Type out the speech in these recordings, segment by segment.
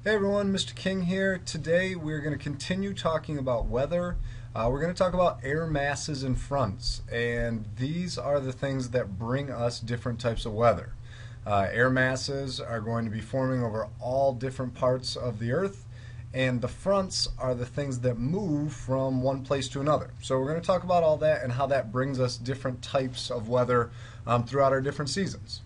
Hey everyone, Mr. King here. Today we're going to continue talking about weather. We're going to talk about air masses and fronts, and these are the things that bring us different types of weather. Air masses are going to be forming over all different parts of the earth, and the fronts are the things that move from one place to another. So we're going to talk about all that and how that brings us different types of weather throughout our different seasons.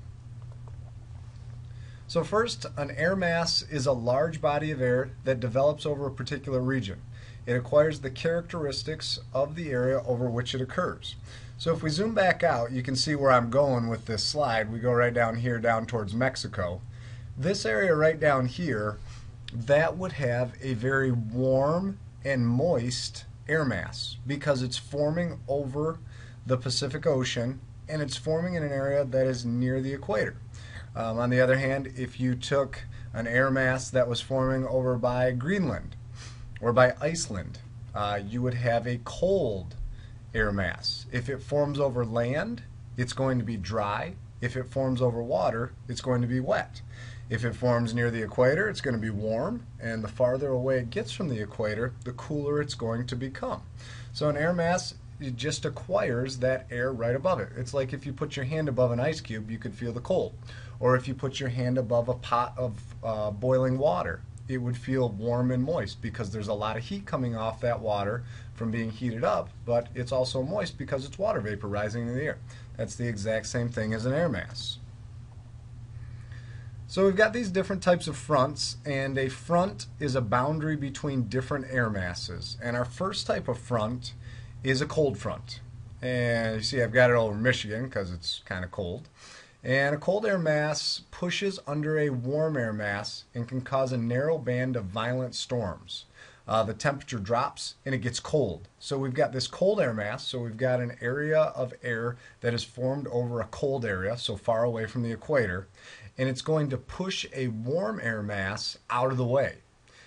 So first, an air mass is a large body of air that develops over a particular region. It acquires the characteristics of the area over which it occurs. So if we zoom back out, you can see where I'm going with this slide. We go right down here, down towards Mexico. This area right down here, that would have a very warm and moist air mass because it's forming over the Pacific Ocean and it's forming in an area that is near the equator. On the other hand, if you took an air mass that was forming over by Greenland or by Iceland, you would have a cold air mass. If it forms over land, it's going to be dry. If it forms over water, it's going to be wet. If it forms near the equator, it's going to be warm, and the farther away it gets from the equator, the cooler it's going to become. So an air mass, it just acquires that air right above it. It's like if you put your hand above an ice cube, you could feel the cold. Or if you put your hand above a pot of boiling water, it would feel warm and moist because there's a lot of heat coming off that water from being heated up, but it's also moist because it's water vapor rising in the air. That's the exact same thing as an air mass. So we've got these different types of fronts, and a front is a boundary between different air masses. And our first type of front is a cold front. And you see I've got it over Michigan because it's kind of cold. And a cold air mass pushes under a warm air mass and can cause a narrow band of violent storms. The temperature drops and it gets cold. So we've got this cold air mass, so we've got an area of air that is formed over a cold area, so far away from the equator, and it's going to push a warm air mass out of the way.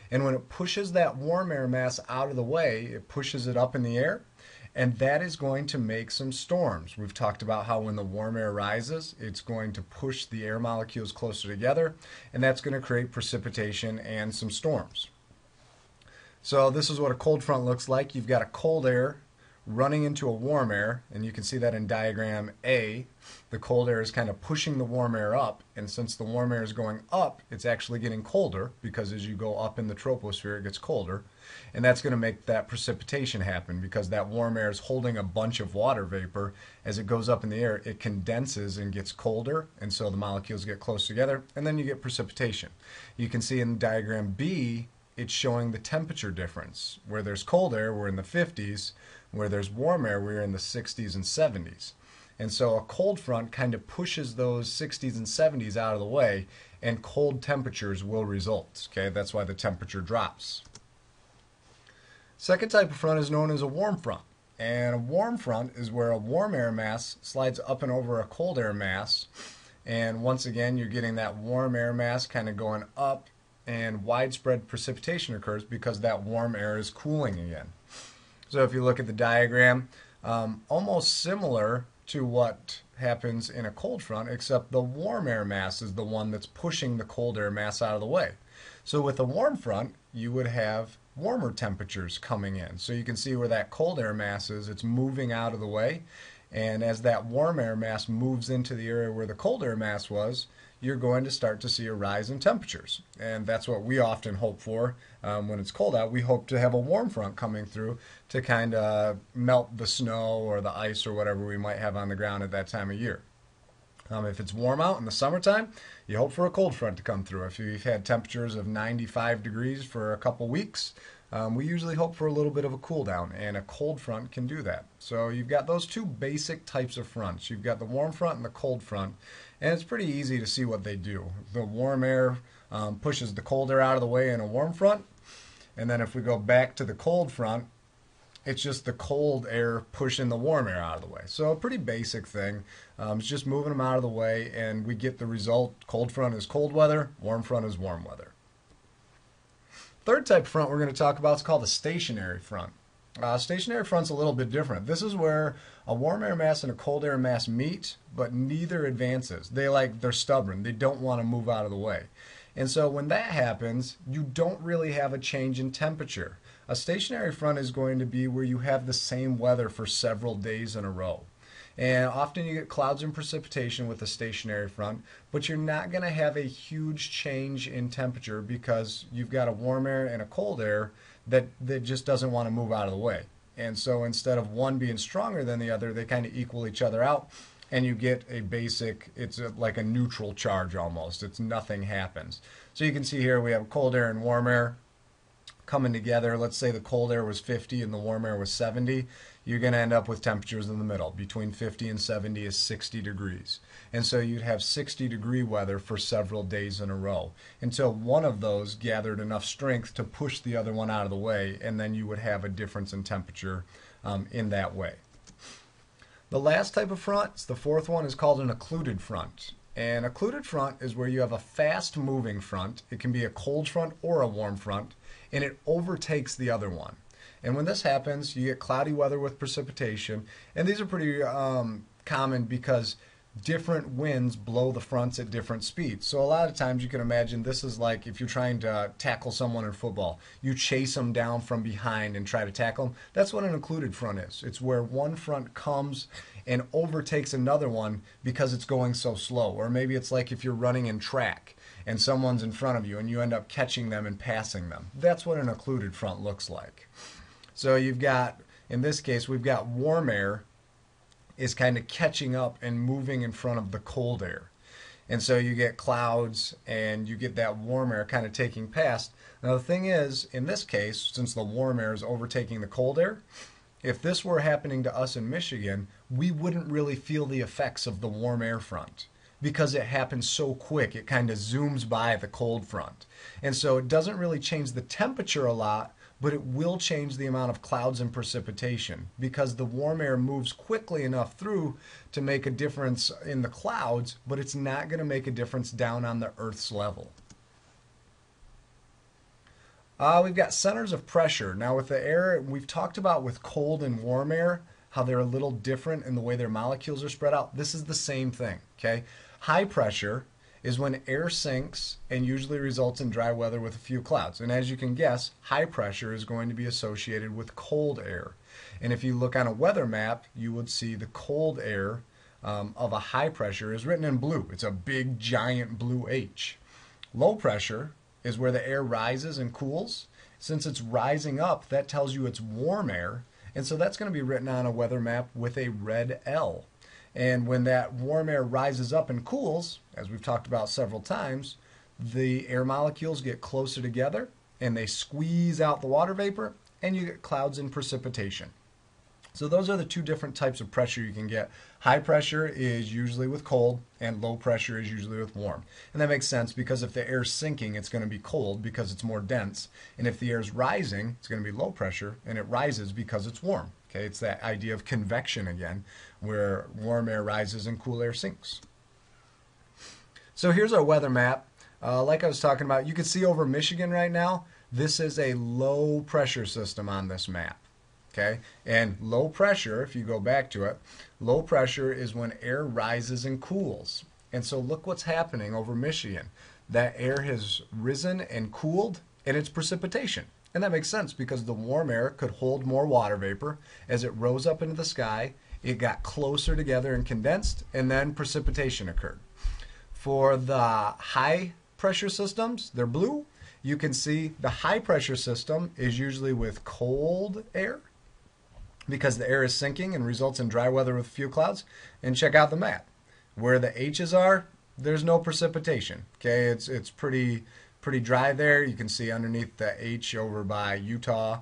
And when it pushes that warm air mass out of the way, it pushes it up in the air, and that is going to make some storms. We've talked about how when the warm air rises, it's going to push the air molecules closer together, and that's going to create precipitation and some storms. So this is what a cold front looks like. You've got a cold air running into a warm air, and you can see that in diagram A. The cold air is kind of pushing the warm air up, and since the warm air is going up, it's actually getting colder because as you go up in the troposphere, it gets colder. And that's going to make that precipitation happen because that warm air is holding a bunch of water vapor. As it goes up in the air, it condenses and gets colder, and so the molecules get close together, and then you get precipitation. You can see in diagram B, it's showing the temperature difference. Where there's cold air, we're in the 50s. Where there's warm air, we're in the 60s and 70s. And so a cold front kind of pushes those 60s and 70s out of the way, and cold temperatures will result. Okay, that's why the temperature drops. Second type of front is known as a warm front. And a warm front is where a warm air mass slides up and over a cold air mass. And once again, you're getting that warm air mass kind of going up, and widespread precipitation occurs because that warm air is cooling again. So if you look at the diagram, almost similar to what happens in a cold front, except the warm air mass is the one that's pushing the cold air mass out of the way. So with a warm front, you would have warmer temperatures coming in. So you can see where that cold air mass is, it's moving out of the way. And as that warm air mass moves into the area where the cold air mass was, you're going to start to see a rise in temperatures. And that's what we often hope for when it's cold out. We hope to have a warm front coming through to kind of melt the snow or the ice or whatever we might have on the ground at that time of year. If it's warm out in the summertime, you hope for a cold front to come through. If you've had temperatures of 95 degrees for a couple weeks, we usually hope for a little bit of a cool down, and a cold front can do that. So you've got those two basic types of fronts. You've got the warm front and the cold front, and it's pretty easy to see what they do. The warm air pushes the cold air out of the way in a warm front, and then if we go back to the cold front, it's just the cold air pushing the warm air out of the way. So a pretty basic thing. It's just moving them out of the way, and we get the result. Cold front is cold weather, warm front is warm weather. Third type of front we're going to talk about is called a stationary front. Stationary front's a little bit different. This is where a warm air mass and a cold air mass meet, but neither advances. They're stubborn. They don't want to move out of the way. And so when that happens, you don't really have a change in temperature. A stationary front is going to be where you have the same weather for several days in a row. And often you get clouds and precipitation with a stationary front, but you're not going to have a huge change in temperature because you've got a warm air and a cold air that just doesn't want to move out of the way. And so instead of one being stronger than the other, they kind of equal each other out, and you get a basic, like a neutral charge almost. It's nothing happens. So you can see here we have cold air and warm air coming together. Let's say the cold air was 50 and the warm air was 70. You're going to end up with temperatures in the middle. Between 50 and 70 is 60 degrees. And so you'd have 60-degree weather for several days in a row until one of those gathered enough strength to push the other one out of the way, and then you would have a difference in temperature in that way. The last type of front, the fourth one, is called an occluded front. An occluded front is where you have a fast-moving front. It can be a cold front or a warm front, and it overtakes the other one. And when this happens, you get cloudy weather with precipitation, and these are pretty common because different winds blow the fronts at different speeds. So a lot of times you can imagine this is like if you're trying to tackle someone in football. You chase them down from behind and try to tackle them. That's what an occluded front is. It's where one front comes and overtakes another one because it's going so slow. Or maybe it's like if you're running in track and someone's in front of you and you end up catching them and passing them. That's what an occluded front looks like. So you've got, in this case, we've got warm air is kind of catching up and moving in front of the cold air. And so you get clouds and you get that warm air kind of taking past. Now the thing is, in this case, since the warm air is overtaking the cold air, if this were happening to us in Michigan, we wouldn't really feel the effects of the warm air front because it happens so quick. It kind of zooms by the cold front. And so it doesn't really change the temperature a lot, but it will change the amount of clouds and precipitation because the warm air moves quickly enough through to make a difference in the clouds, but it's not going to make a difference down on the Earth's level. We've got centers of pressure. Now with the air, we've talked about with cold and warm air, how they're a little different in the way their molecules are spread out. This is the same thing, okay? High pressure is when air sinks and usually results in dry weather with a few clouds. And as you can guess, high pressure is going to be associated with cold air. And if you look on a weather map, you would see the cold air of a high pressure is written in blue. It's a big, giant blue H. Low pressure is where the air rises and cools. Since it's rising up, that tells you it's warm air. And so that's going to be written on a weather map with a red L. And when that warm air rises up and cools, as we've talked about several times, the air molecules get closer together and they squeeze out the water vapor and you get clouds and precipitation. So those are the two different types of pressure you can get. High pressure is usually with cold and low pressure is usually with warm. And that makes sense because if the air's sinking, it's going to be cold because it's more dense. And if the air's rising, it's going to be low pressure and it rises because it's warm. Okay, it's that idea of convection again, where warm air rises and cool air sinks. So here's our weather map. Like I was talking about, you can see over Michigan right now, this is a low pressure system on this map. Okay, and low pressure, if you go back to it, low pressure is when air rises and cools. And so look what's happening over Michigan. That air has risen and cooled, and it's precipitation. And that makes sense because the warm air could hold more water vapor. As it rose up into the sky, it got closer together and condensed, and then precipitation occurred. For the high pressure systems, they're blue. You can see the high pressure system is usually with cold air because the air is sinking and results in dry weather with few clouds. And check out the map. Where the H's are, there's no precipitation. Okay, it's pretty dry there. You can see underneath the H over by Utah,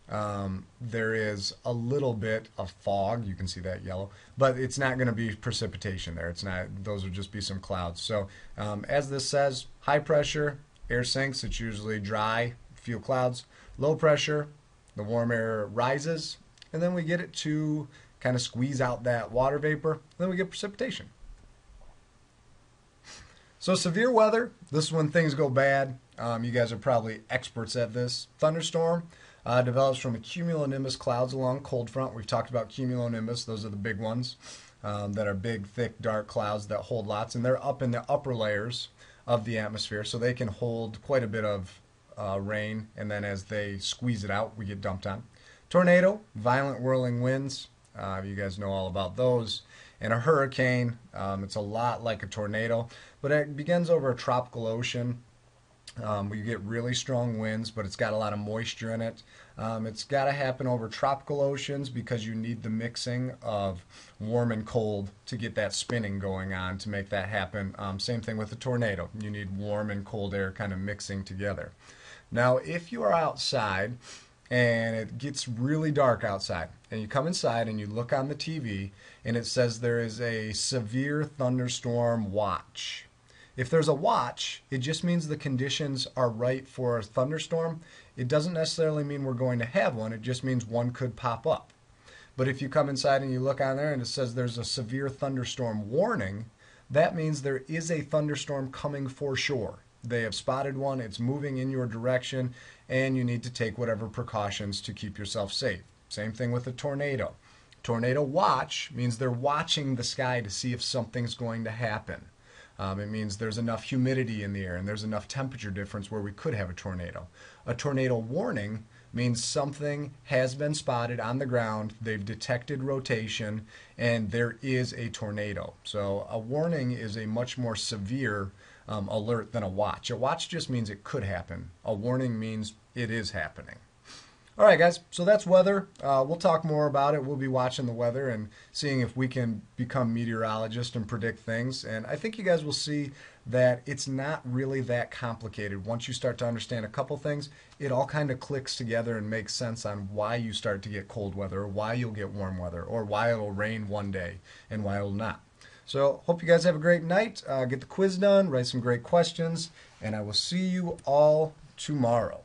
there is a little bit of fog. You can see that yellow, but it's not going to be precipitation there. It's not. Those would just be some clouds. So as this says, high pressure, air sinks. It's usually dry, few clouds. Low pressure, the warm air rises, and then we get it to kind of squeeze out that water vapor. Then we get precipitation. So severe weather, this is when things go bad. You guys are probably experts at this. Thunderstorm develops from a cumulonimbus clouds along cold front. We've talked about cumulonimbus. Those are the big ones that are big, thick, dark clouds that hold lots. And they're up in the upper layers of the atmosphere, so they can hold quite a bit of rain, and then as they squeeze it out, we get dumped on. Tornado, violent whirling winds. You guys know all about those. And a hurricane, it's a lot like a tornado, but it begins over a tropical ocean. We get really strong winds, but it's got a lot of moisture in it. It's got to happen over tropical oceans because you need the mixing of warm and cold to get that spinning going on to make that happen. Same thing with a tornado. You need warm and cold air kind of mixing together. Now, if you are outside and it gets really dark outside, and you come inside and you look on the TV and it says there is a severe thunderstorm watch. If there's a watch, it just means the conditions are right for a thunderstorm. It doesn't necessarily mean we're going to have one. It just means one could pop up. But if you come inside and you look on there and it says there's a severe thunderstorm warning, that means there is a thunderstorm coming for sure. They have spotted one, it's moving in your direction, and you need to take whatever precautions to keep yourself safe. Same thing with a tornado. Tornado watch means they're watching the sky to see if something's going to happen. It means there's enough humidity in the air and there's enough temperature difference where we could have a tornado. A tornado warning means something has been spotted on the ground, they've detected rotation, and there is a tornado. So a warning is a much more severe alert than a watch. A watch just means it could happen. A warning means it is happening. All right, guys, so that's weather. We'll talk more about it. We'll be watching the weather and seeing if we can become meteorologists and predict things. And I think you guys will see that it's not really that complicated. Once you start to understand a couple things, it all kind of clicks together and makes sense on why you start to get cold weather, or why you'll get warm weather, or why it'll rain one day and why it'll not. So hope you guys have a great night. Get the quiz done, write some great questions, and I will see you all tomorrow.